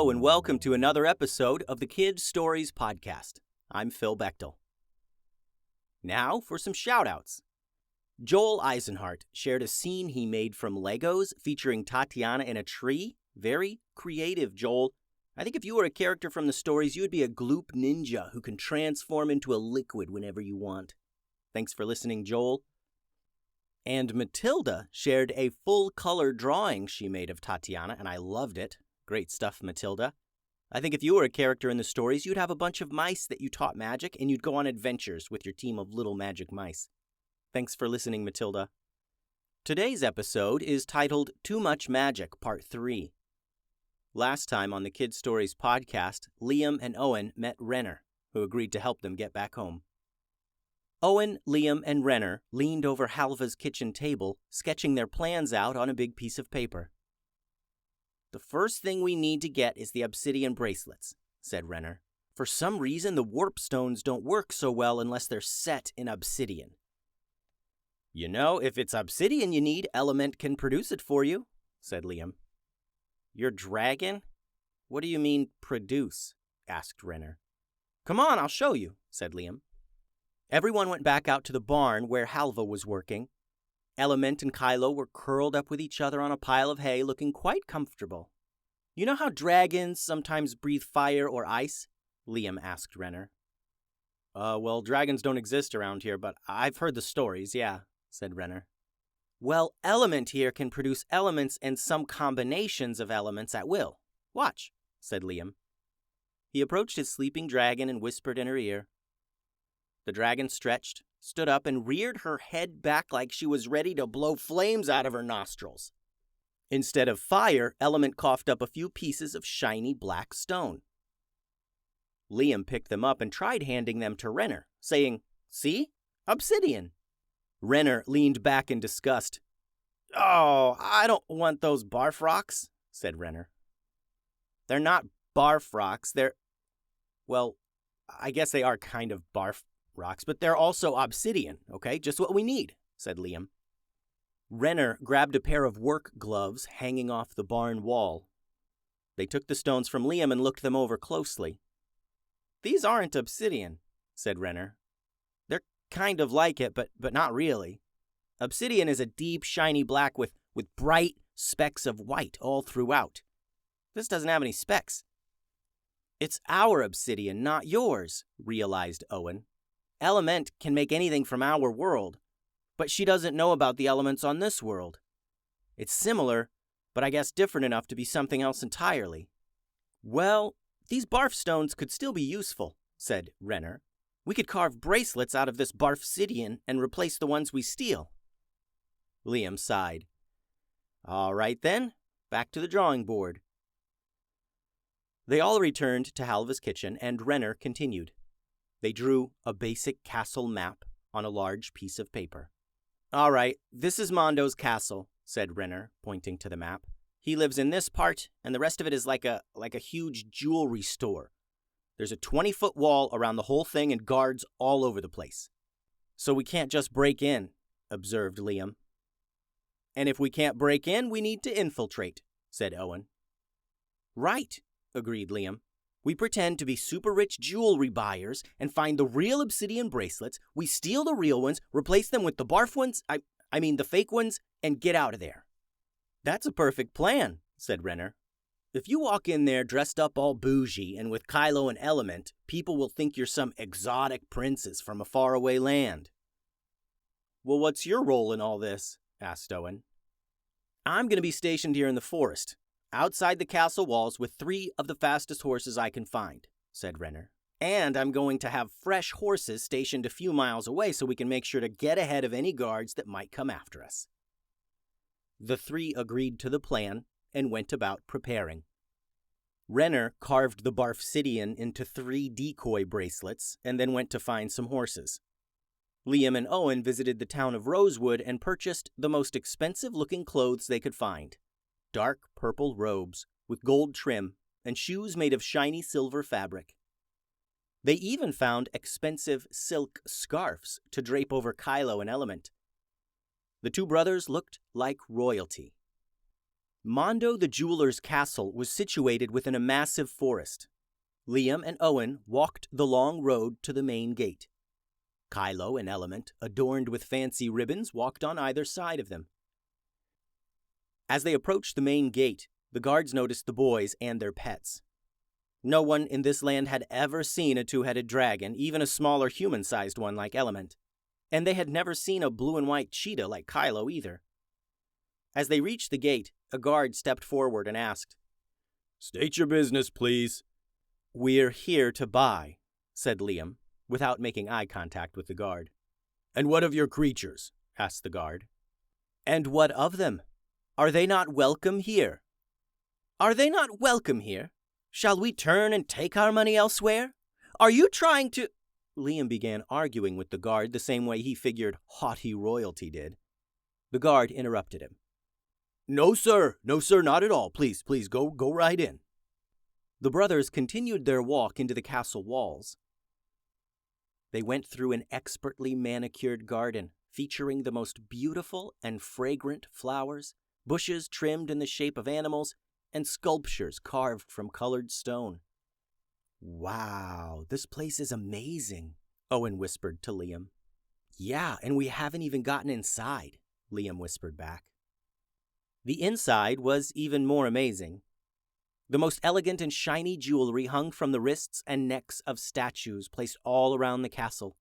Hello and welcome to another episode of the Kids Stories Podcast. I'm Phil Bechtel. Now for some shout-outs. Joel Eisenhart shared a scene he made from Legos featuring Tatiana in a tree. Very creative, Joel. I think if you were a character from the stories, you would be a gloop ninja who can transform into a liquid whenever you want. Thanks for listening, Joel. And Matilda shared a full-color drawing she made of Tatiana, and I loved it. Great stuff, Matilda. I think if you were a character in the stories, you'd have a bunch of mice that you taught magic, and you'd go on adventures with your team of little magic mice. Thanks for listening, Matilda. Today's episode is titled Too Much Magic, Part 3. Last time on the Kids Stories podcast, Liam and Owen met Renner, who agreed to help them get back home. Owen, Liam, and Renner leaned over Halva's kitchen table, sketching their plans out on a big piece of paper. "The first thing we need to get is the obsidian bracelets," said Renner. "For some reason, the warp stones don't work so well unless they're set in obsidian." "You know, if it's obsidian you need, Element can produce it for you," said Liam. "Your dragon? What do you mean, produce?" asked Renner. "Come on, I'll show you," said Liam. Everyone went back out to the barn where Halva was working. Element and Kylo were curled up with each other on a pile of hay, looking quite comfortable. "You know how dragons sometimes breathe fire or ice?" Liam asked Renner. Well, dragons don't exist around here, but I've heard the stories, yeah," said Renner. "Well, Element here can produce elements and some combinations of elements at will. Watch," said Liam. He approached his sleeping dragon and whispered in her ear. The dragon stretched, stood up, and reared her head back like she was ready to blow flames out of her nostrils. Instead of fire, Element coughed up a few pieces of shiny black stone. Liam picked them up and tried handing them to Renner, saying, "See? Obsidian." Renner leaned back in disgust. "Oh, I don't want those barf rocks," said Renner. "They're not barf rocks, well, I guess they are kind of barf rocks, but they're also obsidian, okay? Just what we need," said Liam. Renner grabbed a pair of work gloves hanging off the barn wall. They took the stones from Liam and looked them over closely. "These aren't obsidian," said Renner. "They're kind of like it, but not really. Obsidian is a deep, shiny black with bright specks of white all throughout. This doesn't have any specks." "It's our obsidian, not yours," realized Owen. "Element can make anything from our world, but she doesn't know about the elements on this world. It's similar, but I guess different enough to be something else entirely." "Well, these barf stones could still be useful," said Renner. "We could carve bracelets out of this barfsidian and replace the ones we steal." Liam sighed. "All right then, back to the drawing board." They all returned to Halva's kitchen, and Renner continued. They drew a basic castle map on a large piece of paper. "All right, this is Mondo's castle," said Renner, pointing to the map. "He lives in this part, and the rest of it is like a huge jewelry store. There's a 20-foot wall around the whole thing and guards all over the place." "So we can't just break in," observed Liam. "And if we can't break in, we need to infiltrate," said Owen. "Right," agreed Liam. "We pretend to be super rich jewelry buyers and find the real obsidian bracelets. We steal the real ones, replace them with the barf ones, I mean the fake ones, and get out of there." "That's a perfect plan," said Renner. "If you walk in there dressed up all bougie and with Kylo and Element, people will think you're some exotic princess from a faraway land." "Well, what's your role in all this?" asked Owen. "I'm going to be stationed here in the forest, outside the castle walls with 3 of the fastest horses I can find," said Renner. "And I'm going to have fresh horses stationed a few miles away so we can make sure to get ahead of any guards that might come after us." The 3 agreed to the plan and went about preparing. Renner carved the barfsidian into 3 decoy bracelets and then went to find some horses. Liam and Owen visited the town of Rosewood and purchased the most expensive-looking clothes they could find. Dark purple robes with gold trim and shoes made of shiny silver fabric. They even found expensive silk scarves to drape over Kylo and Element. The 2 brothers looked like royalty. Mondo the jeweler's castle was situated within a massive forest. Liam and Owen walked the long road to the main gate. Kylo and Element, adorned with fancy ribbons, walked on either side of them. As they approached the main gate, the guards noticed the boys and their pets. No one in this land had ever seen a two-headed dragon, even a smaller human-sized one like Element. And they had never seen a blue and white cheetah like Kylo either. As they reached the gate, a guard stepped forward and asked, "State your business, please." "We're here to buy," said Liam, without making eye contact with the guard. "And what of your creatures?" asked the guard. "And what of them? Are they not welcome here?" "Are they not welcome here? Shall we turn and take our money elsewhere? Are you trying to—" Liam began arguing with the guard the same way he figured haughty royalty did. The guard interrupted him. No, sir, not at all. Please, go right in." The brothers continued their walk into the castle walls. They went through an expertly manicured garden, featuring the most beautiful and fragrant flowers, bushes trimmed in the shape of animals, and sculptures carved from colored stone. "Wow, this place is amazing," Owen whispered to Liam. "Yeah, and we haven't even gotten inside," Liam whispered back. The inside was even more amazing. The most elegant and shiny jewelry hung from the wrists and necks of statues placed all around the castle.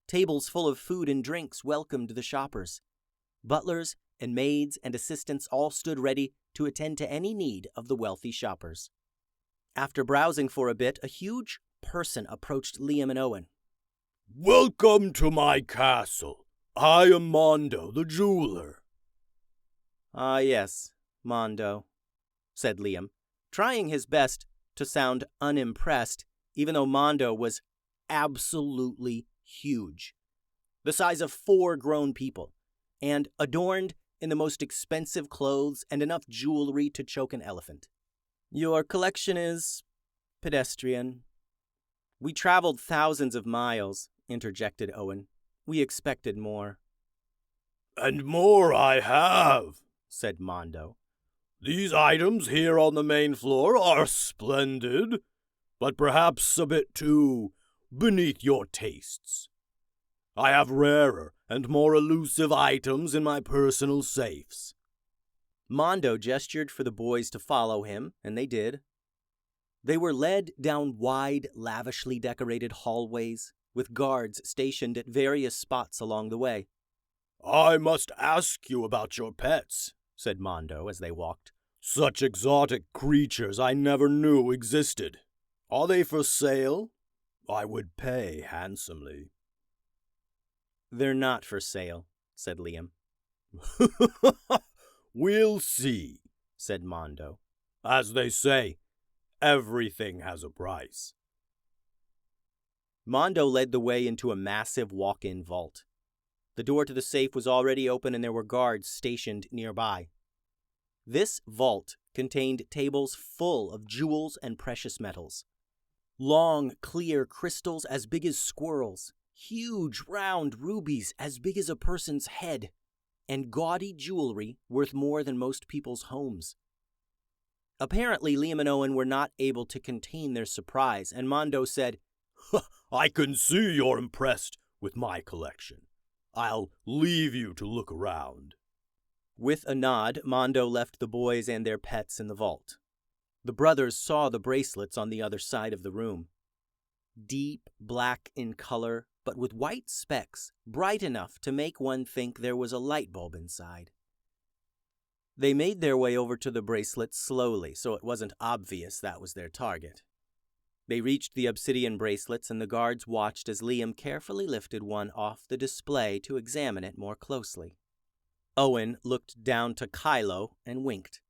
Tables full of food and drinks welcomed the shoppers. Butlers and maids and assistants all stood ready to attend to any need of the wealthy shoppers. After browsing for a bit, a huge person approached Liam and Owen. "Welcome to my castle. I am Mondo, the jeweler." "Ah, yes, Mondo," said Liam, trying his best to sound unimpressed, even though Mondo was absolutely huge, the size of 4 grown people, and adorned in the most expensive clothes and enough jewelry to choke an elephant. "Your collection is pedestrian." "We traveled thousands of miles," interjected Owen. "We expected more." "And more I have," said Mondo. "These items here on the main floor are splendid, but perhaps a bit too beneath your tastes. I have rarer and more elusive items in my personal safes." Mondo gestured for the boys to follow him, and they did. They were led down wide, lavishly decorated hallways, with guards stationed at various spots along the way. "I must ask you about your pets," said Mondo as they walked. "Such exotic creatures I never knew existed. Are they for sale? I would pay handsomely." "They're not for sale," said Liam. "We'll see," said Mondo. "As they say, everything has a price." Mondo led the way into a massive walk-in vault. The door to the safe was already open and there were guards stationed nearby. This vault contained tables full of jewels and precious metals. Long, clear crystals as big as squirrels, huge, round rubies as big as a person's head, and gaudy jewelry worth more than most people's homes. Apparently, Liam and Owen were not able to contain their surprise, and Mondo said, "I can see you're impressed with my collection. I'll leave you to look around." With a nod, Mondo left the boys and their pets in the vault. The brothers saw the bracelets on the other side of the room. Deep black in color, but with white specks, bright enough to make one think there was a light bulb inside. They made their way over to the bracelets slowly, so it wasn't obvious that was their target. They reached the obsidian bracelets, and the guards watched as Liam carefully lifted one off the display to examine it more closely. Owen looked down to Kylo and winked.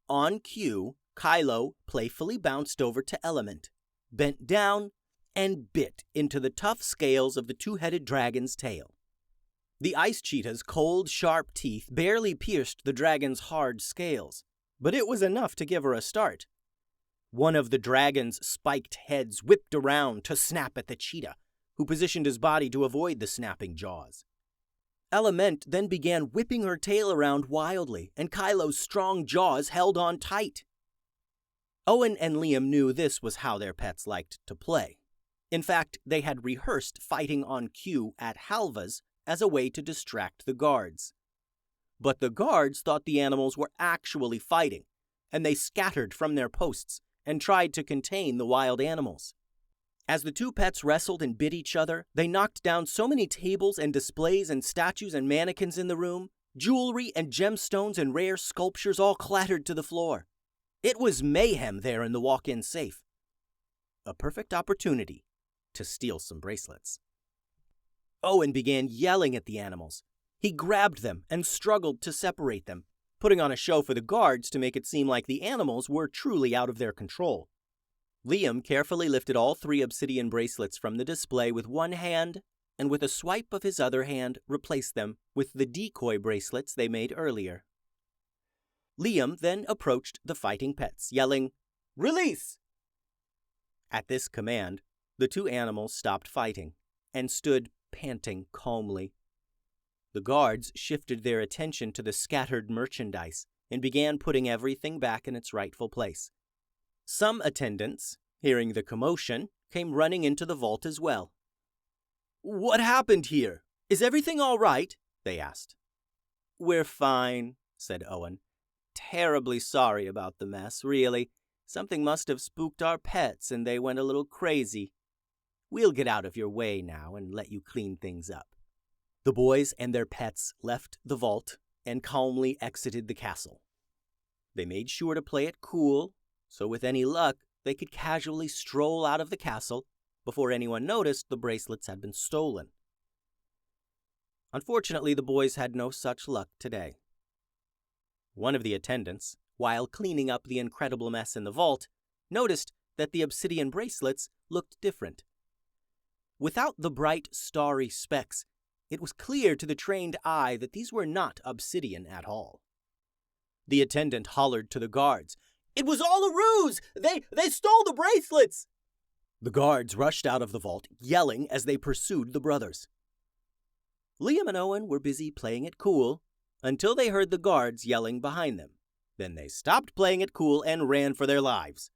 On cue, Kylo playfully bounced over to Element, bent down, and bit into the tough scales of the two-headed dragon's tail. The ice cheetah's cold, sharp teeth barely pierced the dragon's hard scales, but it was enough to give her a start. One of the dragon's spiked heads whipped around to snap at the cheetah, who positioned his body to avoid the snapping jaws. Element then began whipping her tail around wildly, and Kylo's strong jaws held on tight. Owen and Liam knew this was how their pets liked to play. In fact, they had rehearsed fighting on cue at Halva's as a way to distract the guards. But the guards thought the animals were actually fighting, and they scattered from their posts and tried to contain the wild animals. As the two pets wrestled and bit each other, they knocked down so many tables and displays and statues and mannequins in the room, jewelry and gemstones and rare sculptures all clattered to the floor. It was mayhem there in the walk-in safe. A perfect opportunity to steal some bracelets. Owen began yelling at the animals. He grabbed them and struggled to separate them, putting on a show for the guards to make it seem like the animals were truly out of their control. Liam carefully lifted all 3 obsidian bracelets from the display with one hand, and with a swipe of his other hand replaced them with the decoy bracelets they made earlier. Liam then approached the fighting pets, yelling, "Release!" At this command, the 2 animals stopped fighting and stood panting calmly. The guards shifted their attention to the scattered merchandise and began putting everything back in its rightful place. Some attendants, hearing the commotion, came running into the vault as well. "What happened here? Is everything all right?" they asked. "We're fine," said Owen. "Terribly sorry about the mess, really. Something must have spooked our pets and they went a little crazy. We'll get out of your way now and let you clean things up." The boys and their pets left the vault and calmly exited the castle. They made sure to play it cool, so with any luck, they could casually stroll out of the castle before anyone noticed the bracelets had been stolen. Unfortunately, the boys had no such luck today. One of the attendants, while cleaning up the incredible mess in the vault, noticed that the obsidian bracelets looked different. Without the bright, starry specks, it was clear to the trained eye that these were not obsidian at all. The attendant hollered to the guards, "It was all a ruse! They stole the bracelets!" The guards rushed out of the vault, yelling as they pursued the brothers. Liam and Owen were busy playing it cool until they heard the guards yelling behind them. Then they stopped playing it cool and ran for their lives.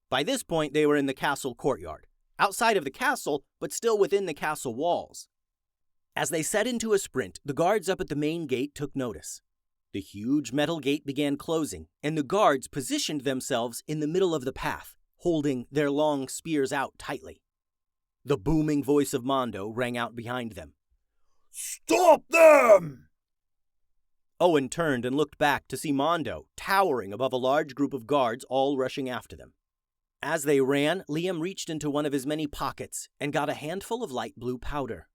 By this point, they were in the castle courtyard, outside of the castle, but still within the castle walls. As they set into a sprint, the guards up at the main gate took notice. The huge metal gate began closing, and the guards positioned themselves in the middle of the path, holding their long spears out tightly. The booming voice of Mondo rang out behind them. "Stop them!" Owen turned and looked back to see Mondo towering above a large group of guards all rushing after them. As they ran, Liam reached into one of his many pockets and got a handful of light blue powder.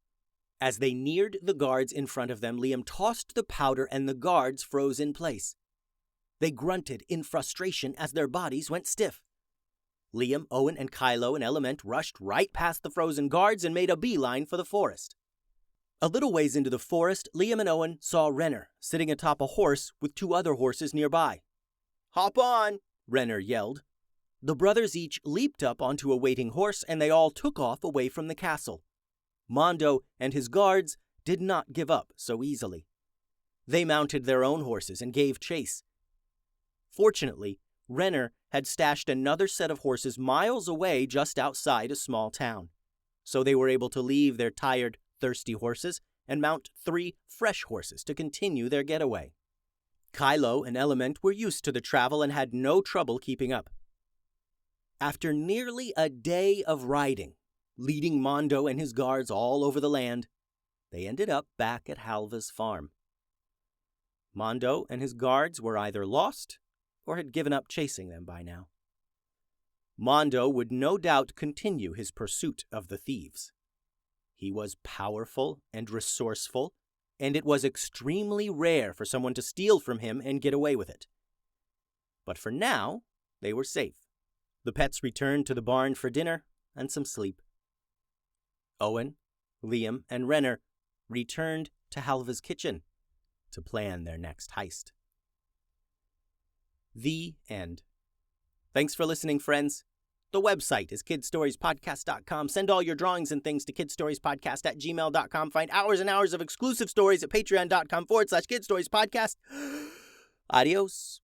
As they neared the guards in front of them, Liam tossed the powder and the guards froze in place. They grunted in frustration as their bodies went stiff. Liam, Owen, and Kylo and Element rushed right past the frozen guards and made a beeline for the forest. A little ways into the forest, Liam and Owen saw Renner sitting atop a horse with 2 other horses nearby. "Hop on!" Renner yelled. The brothers each leaped up onto a waiting horse and they all took off away from the castle. Mondo and his guards did not give up so easily. They mounted their own horses and gave chase. Fortunately, Renner had stashed another set of horses miles away just outside a small town, so they were able to leave their tired, thirsty horses and mount 3 fresh horses to continue their getaway. Kylo and Element were used to the travel and had no trouble keeping up. After nearly a day of riding, leading Mondo and his guards all over the land, they ended up back at Halva's farm. Mondo and his guards were either lost or had given up chasing them by now. Mondo would no doubt continue his pursuit of the thieves. He was powerful and resourceful, and it was extremely rare for someone to steal from him and get away with it. But for now, they were safe. The pets returned to the barn for dinner and some sleep. Owen, Liam, and Renner returned to Halva's kitchen to plan their next heist. The end. Thanks for listening, friends. The website is kidstoriespodcast.com. Send all your drawings and things to kidstoriespodcast@gmail.com. Find hours and hours of exclusive stories at patreon.com/kidstoriespodcast. Adios.